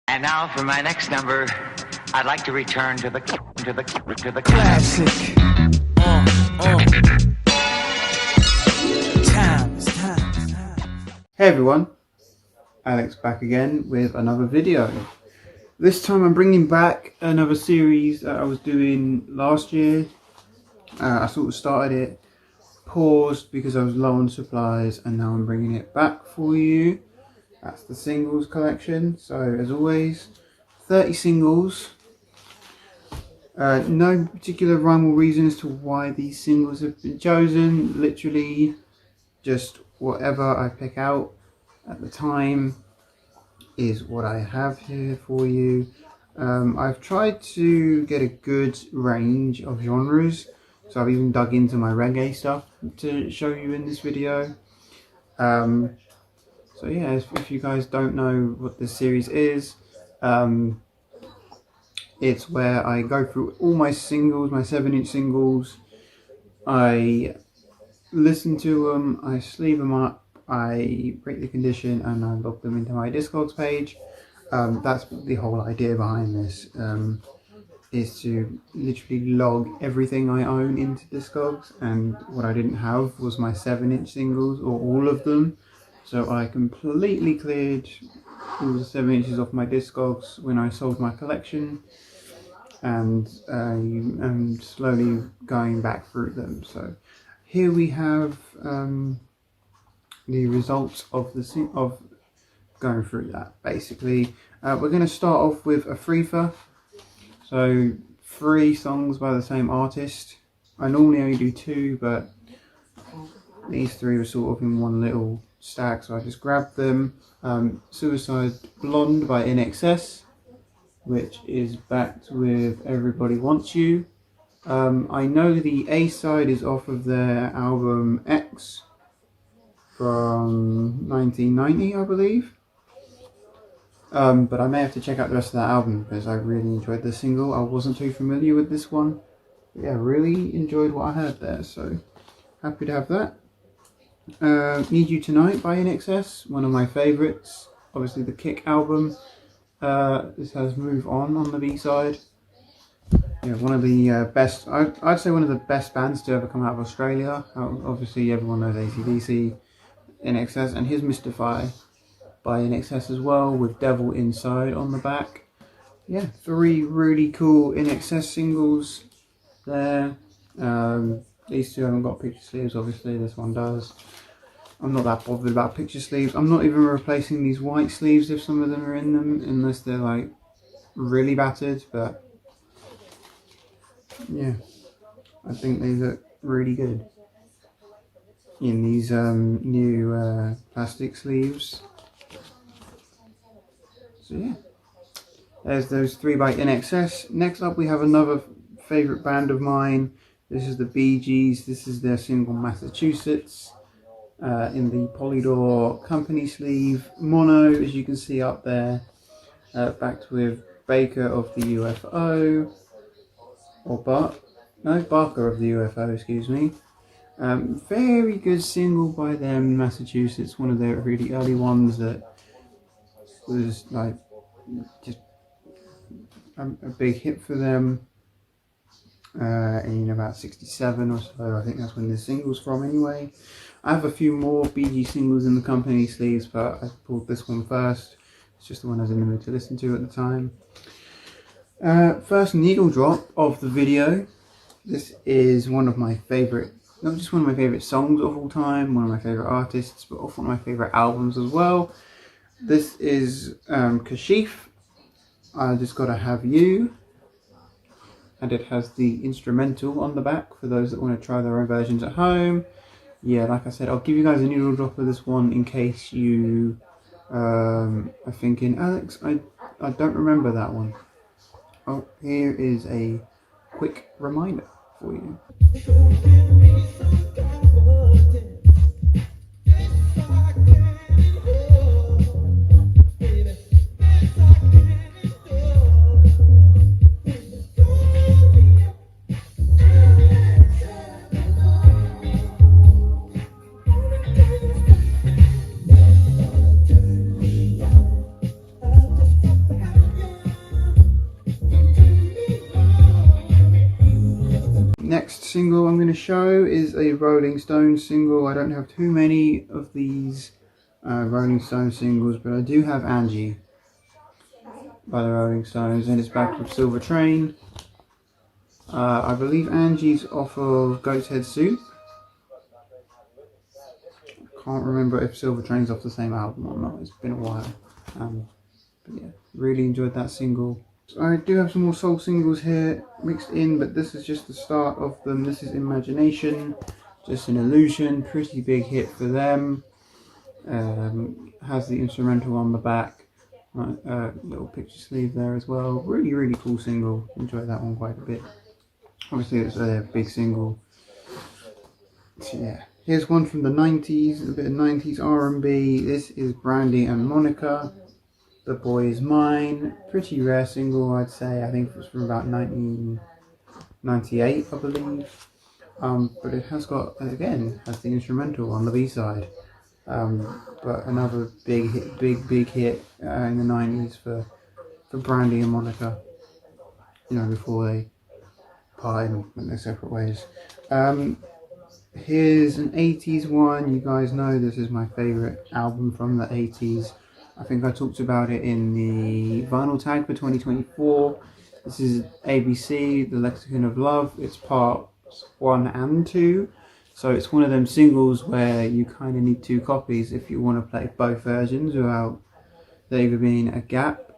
And now for my next number, I'd like to return to the classic. Hey everyone, Alex back again with another video. This time I'm bringing back another series that I was doing last year. I sort of started it, paused because I was low on supplies, and now I'm bringing it back for you. That's the singles collection. So as always, 30 singles. No particular rhyme or reason as to why these singles have been chosen. Literally just whatever I pick out at the time is what I have here for you. I've tried to get a good range of genres, so I've even dug into my reggae stuff to show you in this video. So yeah, if you guys don't know what this series is, it's where I go through all my singles, my 7-inch singles. I listen to them, I sleeve them up, I rate the condition, and I log them into my Discogs page. That's the whole idea behind this, is to literally log everything I own into Discogs, and what I didn't have was my 7-inch singles, or all of them. So I completely cleared all the 7 inches off my Discogs when I sold my collection, and I'm slowly going back through them. So here we have the results of going through that. Basically, we're going to start off with a threefer. So 3 songs by the same artist. I normally only do 2, but these 3 were sort of in one little stack, so I just grabbed them. Suicide Blonde by INXS, which is backed with Everybody Wants You. I know the A side is off of their album X from 1990, I believe. But I may have to check out the rest of that album because I really enjoyed the single. I wasn't too familiar with this one, but yeah, really enjoyed what I heard there, so happy to have that. Need You Tonight by INXS, one of my favourites. Obviously the Kick album. This has Move On the B-side. Yeah, one of the best, I'd say one of the best bands to ever come out of Australia. Obviously everyone knows AC/DC, INXS, and here's Mystify by INXS as well, with Devil Inside on the back. Yeah, 3 really cool INXS singles there. These 2 haven't got picture sleeves, obviously this one does. I'm not that bothered about picture sleeves. I'm not even replacing these white sleeves if some of them are in them, unless they're like really battered, but yeah, I think they look really good in these new plastic sleeves. So yeah, there's those 3 by INXS. Next up we have another favourite band of mine. This is the Bee Gees. This is their single Massachusetts, in the Polydor company sleeve. Mono, as you can see up there, backed with Baker of the UFO, or Barker of the UFO, excuse me. Very good single by them, Massachusetts, one of their really early ones that was like just a big hit for them. In about 67 or so, I think that's when the single's from anyway. I have a few more BG singles in the company sleeves, but I pulled this one first. It's just the one I was in the mood to listen to at the time. First needle drop of the video. This is one of my favourite, not just one of my favourite songs of all time, one of my favourite artists, but also one of my favourite albums as well. This is Kashif, I Just Gotta Have You. And it has the instrumental on the back for those that want to try their own versions at home. Yeah, like I said, I'll give you guys a needle drop of this one in case you are thinking, Alex, I don't remember that one. Oh, here is a quick reminder for you. single I'm going to show is a Rolling Stones single. I don't have too many of these Rolling Stones singles, but I do have Angie by the Rolling Stones, and it's back with Silver Train. I believe Angie's off of Goat's Head Soup. Can't remember if Silver Train's off the same album or not. It's been a while. But yeah, really enjoyed that single. So I do have some more soul singles here mixed in, but this is just the start of them. This is Imagination, Just an Illusion, pretty big hit for them. Has the instrumental on the back, little picture sleeve there as well. Really, really cool single. Enjoyed that one quite a bit. Obviously it's a big single. So yeah, here's one from the 90s, a bit of 90s R&B. This is Brandy and Monica, The Boy Is Mine. Pretty rare single, I'd say. I think it was from about 1998, I believe. But it has got, again, has the instrumental on the B-side. But another big hit, big hit in the 90s for Brandy and Monica. You know, before they parted and went their separate ways. Here's an 80s one. You guys know this is my favourite album from the 80s. I think I talked about it in the vinyl tag for 2024. This is ABC, The Lexicon of Love. It's parts 1 and 2. So it's one of them singles where you kind of need 2 copies if you want to play both versions without there either being a gap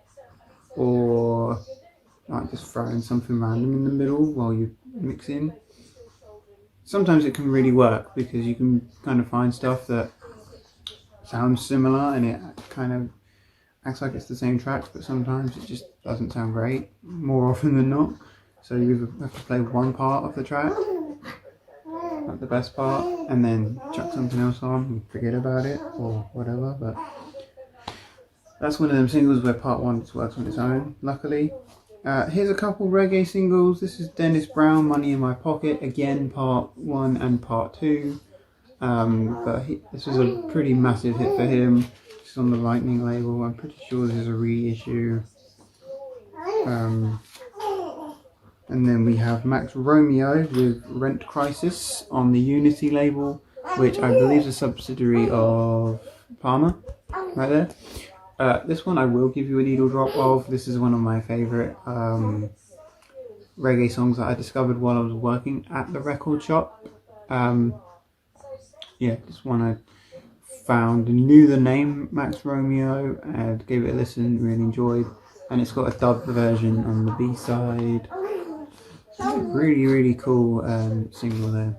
or like just throwing something random in the middle while you're mixing. Sometimes it can really work because you can kind of find stuff that sounds similar and it kind of acts like it's the same tracks, but sometimes it just doesn't sound great, more often than not. So you either have to play one part of the track, like the best part, and then chuck something else on and forget about it or whatever. But that's one of them singles where part 1 just works on its own, luckily. Here's a couple reggae singles. This is Dennis Brown, Money in My Pocket, again part 1 and part 2. But this was a pretty massive hit for him. It's on the Lightning label. I'm pretty sure this is a reissue. And then we have Max Romeo with Rent Crisis on the Unity label, which I believe is a subsidiary of Palmer, right there. This one I will give you a needle drop of. This is one of my favourite reggae songs that I discovered while I was working at the record shop. Yeah, this one I found, knew the name Max Romeo and gave it a listen, really enjoyed. And it's got a dubbed version on the B-side. Really, really cool single there.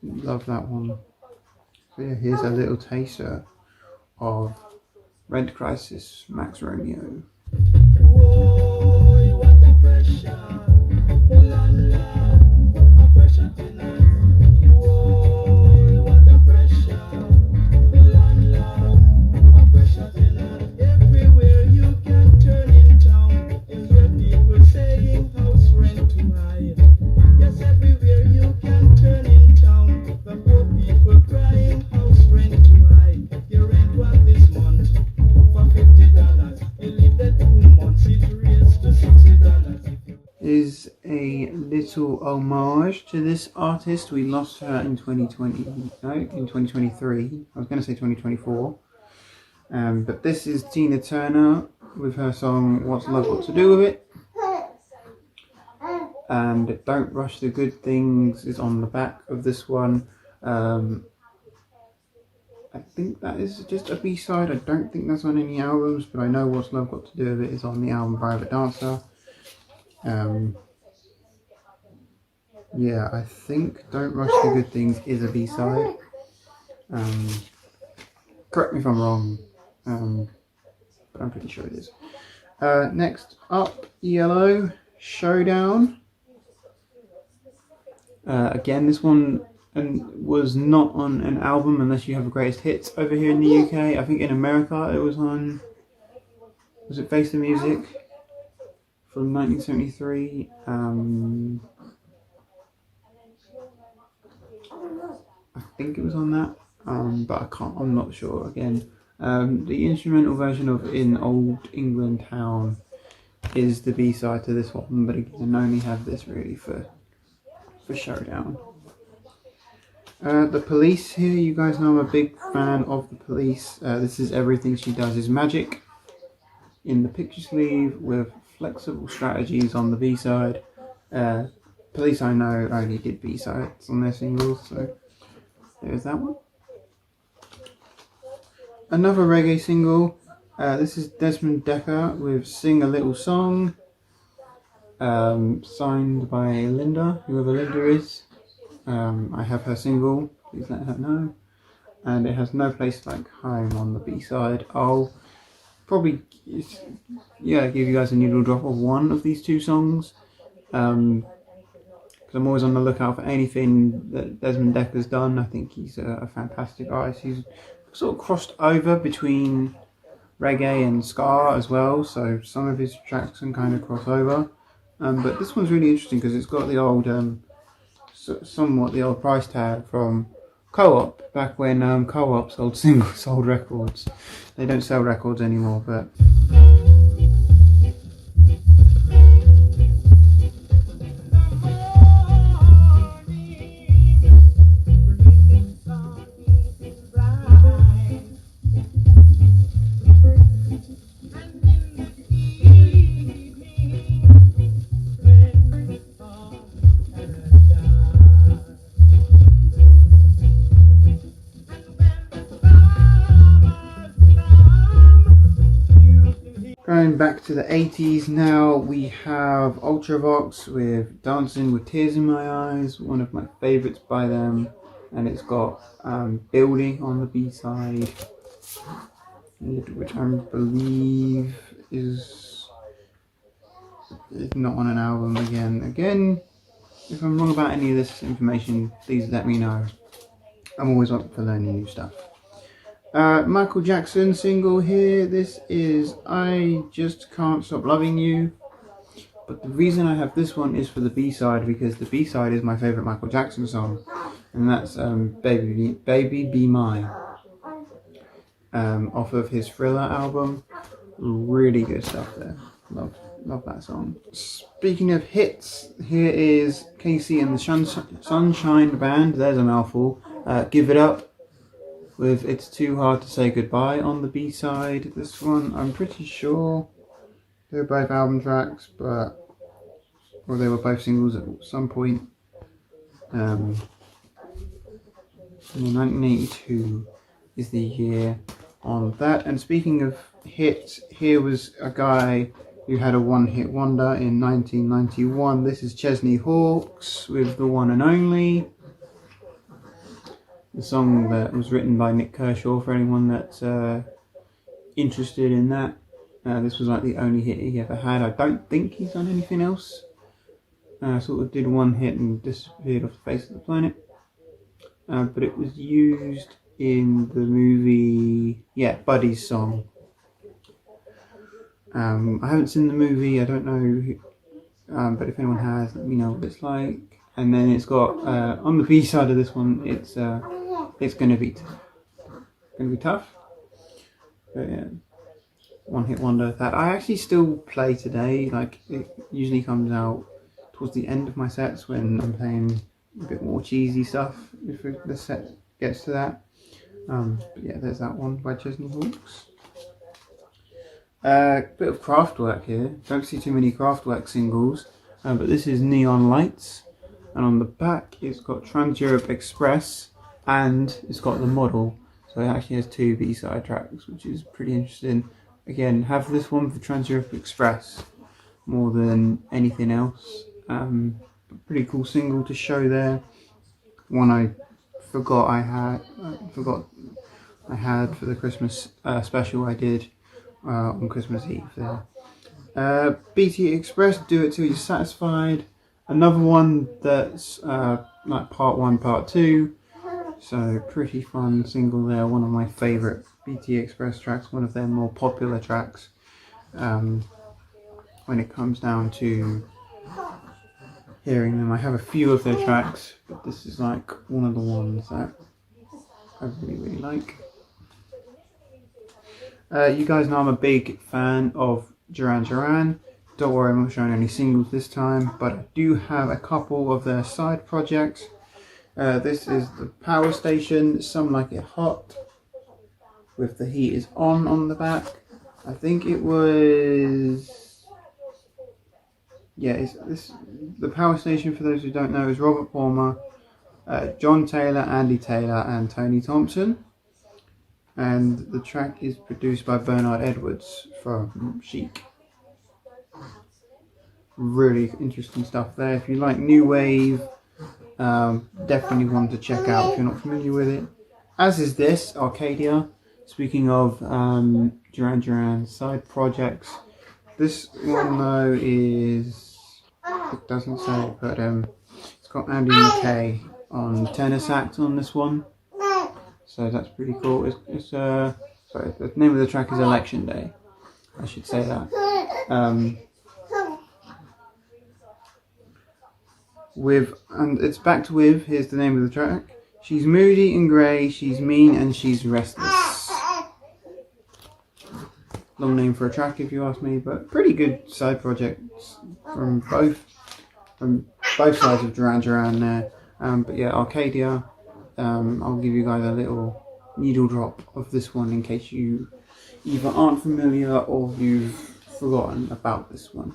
Love that one. So yeah, here's a little taster of Rent Crisis, Max Romeo. Is a little homage to this artist. We lost her in 2023. I was going to say 2024. But this is Tina Turner with her song What's Love Got to Do With It? And Don't Rush the Good Things is on the back of this one. I think that is just a B-side. I don't think that's on any albums, but I know What's Love Got to Do With It is on the album Private Dancer. Yeah, I think Don't Rush the Good Things is a B-side. Correct me if I'm wrong, but I'm pretty sure it is. Next up, Yellow, Showdown. Again, this one was not on an album unless you have a greatest hits over here in the UK. I think in America it was on, was it Face the Music from 1973? I think it was on that, but I'm not sure again. The instrumental version of In Old England Town is the B-side to this one, but again, I only have this really for for Showdown. The Police here, you guys know I'm a big fan of The Police. This is Everything She Does Is Magic in the picture sleeve with Flexible Strategies on the B-side. Police, I know, only did B-sides on their singles, so there's that one. Another reggae single. This is Desmond Dekker with Sing a Little Song, signed by Linda, whoever Linda is. I have her single, please let her know. And it has No Place Like Home on the B-side. I'll probably give you guys a needle drop of one of these two songs. Because I'm always on the lookout for anything that Desmond Dekker's done. I think he's a fantastic artist. He's sort of crossed over between reggae and ska as well, so some of his tracks can kind of cross over. But this one's really interesting because it's got the old somewhat the old price tag from Co-op, back when Co-op sold records. They don't sell records anymore, but going back to the 80s now, we have Ultravox with Dancing with Tears in My Eyes, one of my favourites by them, and it's got Building on the B-side, which I believe is not on an album again. If I'm wrong about any of this information, please let me know. I'm always up for learning new stuff. Michael Jackson single here. This is I Just Can't Stop Loving You. But the reason I have this one is for the B-side, because the B-side is my favourite Michael Jackson song, and that's Baby Be Mine, off of his Thriller album. Really good stuff there. Love that song. Speaking of hits, here is Casey and the Sunshine Band. There's a mouthful. Give It Up with It's Too Hard to Say Goodbye on the B-side. This one, I'm pretty sure they're both album tracks, or they were both singles at some point. 1982 is the year on that. And speaking of hits, here was a guy who had a one-hit wonder in 1991. This is Chesney Hawkes with The One and Only. The song that was written by Nick Kershaw, for anyone that's interested in that. This was like the only hit he ever had. I don't think he's done anything else. Sort of did one hit and disappeared off the face of the planet. But it was used in the movie, Buddy's song. I haven't seen the movie, I don't know, but if anyone has, let me know what it's like. And then it's got, on the B side of this one, it's going to be tough. But yeah, one hit wonder that I actually still play today. Like, it usually comes out towards the end of my sets when I'm playing a bit more cheesy stuff, if the set gets to that. But yeah, there's that one by Chesney Hawkes. Bit of Kraftwerk here. Don't see too many Kraftwerk singles, but this is Neon Lights, and on the back it's got Trans Europe Express and it's got The Model, so it actually has two B-side tracks, which is pretty interesting. Again, have this one for Trans Europe Express more than anything else. Pretty cool single to show there. One I forgot I had for the Christmas special I did on Christmas Eve there. BT Express, Do It Till You're Satisfied. Another one that's like part 1, part 2. So pretty fun single there. One of my favourite BT Express tracks, one of their more popular tracks. When it comes down to hearing them, I have a few of their tracks, but this is like one of the ones that I really like. You guys know I'm a big fan of Duran Duran. Don't worry, I'm not showing any singles this time, but I do have a couple of their side projects. This is the Power Station, Some Like It Hot, with the heat is on the back. I think it was... Yeah, the Power Station, for those who don't know, is Robert Palmer, John Taylor, Andy Taylor and Tony Thompson. And the track is produced by Bernard Edwards from Chic. Really interesting stuff there. If you like new wave, definitely one to check out if you're not familiar with it. As is this, Arcadia. Speaking of Duran Duran side projects, this one though is, it doesn't say, but it's got Andy McKay on tenor sax on this one. So that's pretty cool. Sorry, the name of the track is Election Day. I should say that. And it's backed with, here's the name of the track. She's moody and grey, she's mean and she's restless. Long name for a track if you ask me, but pretty good side projects from both sides of Duran Duran there. But yeah, Arcadia. I'll give you guys a little needle drop of this one in case you either aren't familiar or you've forgotten about this one.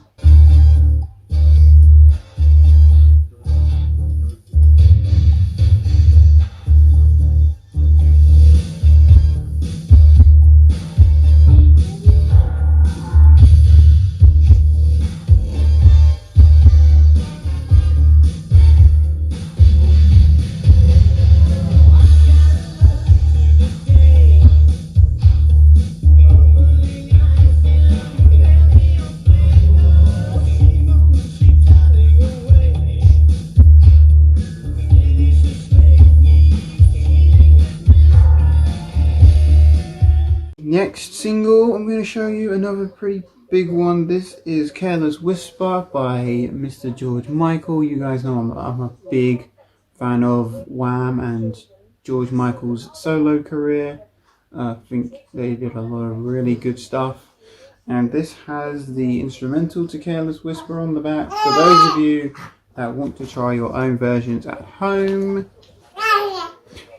Next single, I'm going to show you another pretty big one. This is Careless Whisper by Mr. George Michael. You guys know I'm a big fan of Wham and George Michael's solo career. I think they did a lot of really good stuff. And this has the instrumental to Careless Whisper on the back. For those of you that want to try your own versions at home.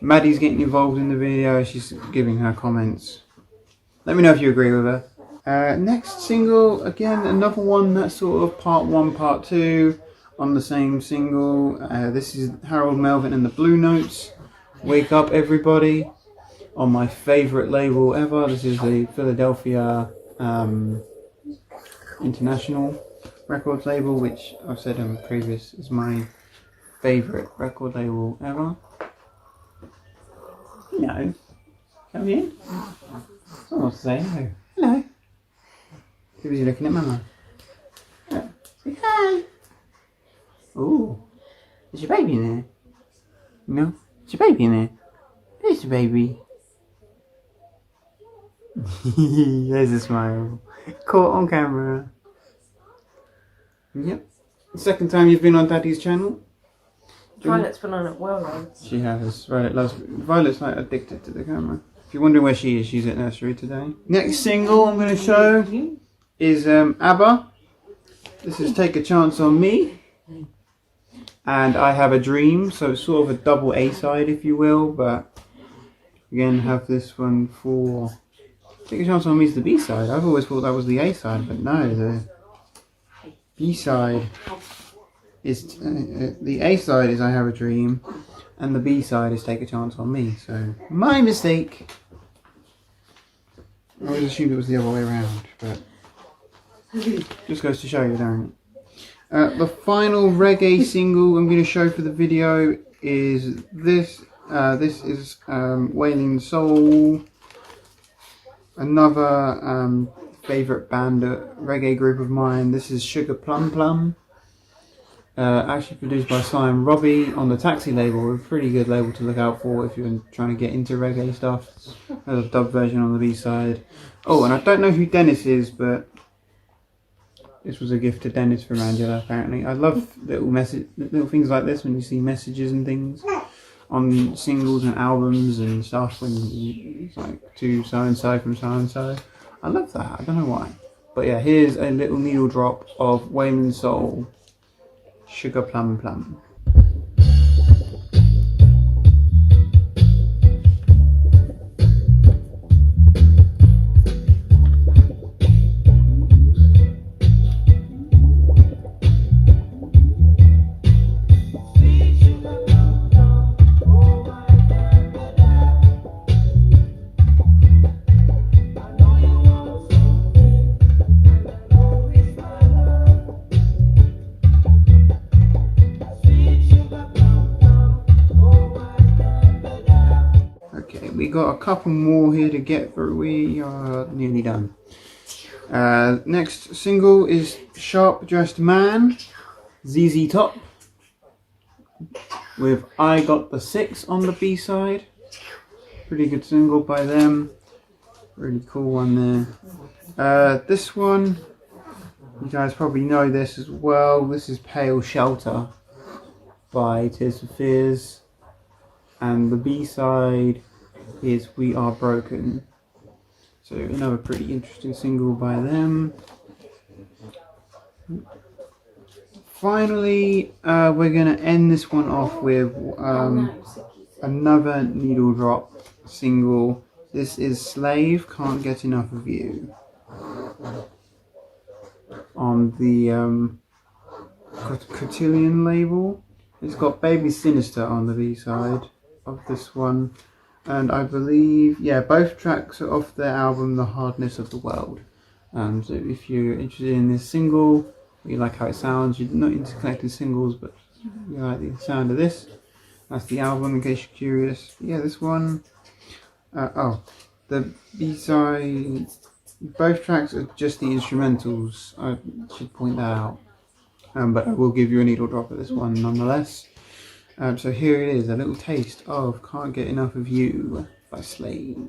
Maddie's getting involved in the video. She's giving her comments. Let me know if you agree with her. Next single, again, another one that's sort of part 1, part 2 on the same single. This is Harold Melvin and the Blue Notes. Wake Up Everybody, on my favourite label ever. This is the Philadelphia International Records label, which I've said in previous is my favourite record label ever. No. Come in. Someone wants to say hello. Hello. Too busy looking at Mama. Yeah. Say hi. Ooh. Is your baby in there? No? Is your baby in there? There's your baby. There's a smile. Caught on camera. Yep. Second time you've been on Daddy's channel. Violet's been on it well though. She has. Violet's like addicted to the camera. If you're wondering where she is, she's at nursery today. Next single I'm going to show is ABBA. This is Take a Chance on Me. And I Have a Dream. So it's sort of a double A-side, if you will. But again, have this one for... Take a Chance on Me is the B-side. I've always thought that was the A-side. But no, the B-side is... the A-side is I Have a Dream. And the B-side is Take a Chance on Me. So, my mistake. I always assumed it was the other way around, but just goes to show you, don't it? The final reggae single I'm going to show for the video is this. This is Wailing Soul, another favourite band, reggae group of mine. This is Sugar Plum Plum. Actually produced by Simon Robbie on the Taxi label, a pretty good label to look out for if you're trying to get into reggae stuff. There's a dub version on the B-side. Oh, and I don't know who Dennis is, but this was a gift to Dennis from Angela, apparently. I love little things like this when you see messages and things on singles and albums and stuff when it's like to so-and-so from so-and-so. I love that, I don't know why. But yeah, here's a little needle drop of Wayland Soul, Sugar Plum Plum. We got a couple more here to get through. We are nearly done. Next single is Sharp Dressed Man, ZZ Top, with I Got the Six on the B-side. Pretty good single by them. Really cool one there. This one, you guys probably know this as well. This is Pale Shelter by Tears for Fears. And the B-side is We Are Broken. So another pretty interesting single by them. Finally, we're going to end this one off with another needle drop single. This is Slave, Can't Get Enough of You, on the Cotillion label. It's got Baby Sinister on the B-side of this one. And I believe, yeah, both tracks are off their album The Hardness of the World. So if you're interested in this single, you like how it sounds, you're not into collecting singles, but you like the sound of this, that's the album in case you're curious. Yeah, this one, the B-side, both tracks are just the instrumentals, I should point that out. But I will give you a needle drop of this one nonetheless. So here it is, a little taste of Can't Get Enough of You by Slave.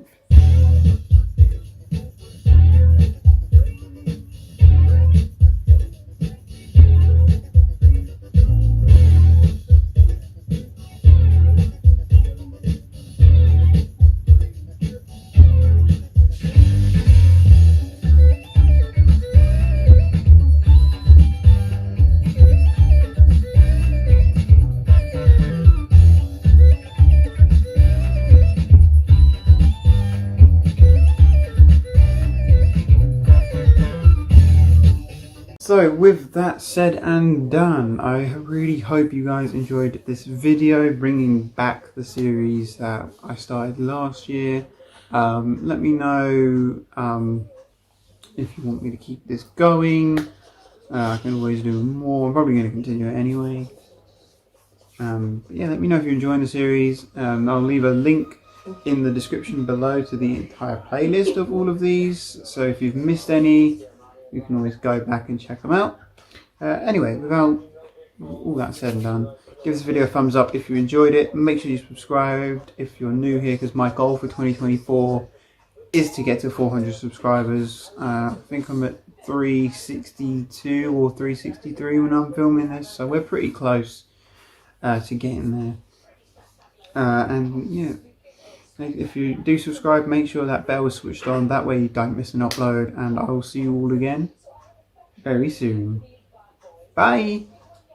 So with that said and done, I really hope you guys enjoyed this video, bringing back the series that I started last year. Let me know if you want me to keep this going. I can always do more. I'm probably going to continue it anyway. But yeah, let me know if you're enjoying the series. I'll leave a link in the description below to the entire playlist of all of these. So if you've missed any, you can always go back and check them out. Anyway, without all that said and done, give this video a thumbs up if you enjoyed it. Make sure you subscribed if you're new here, because my goal for 2024 is to get to 400 subscribers. I think I'm at 362 or 363 when I'm filming this, so we're pretty close to getting there. And yeah, if you do subscribe, make sure that bell is switched on, that way you don't miss an upload, and I will see you all again very soon. Bye!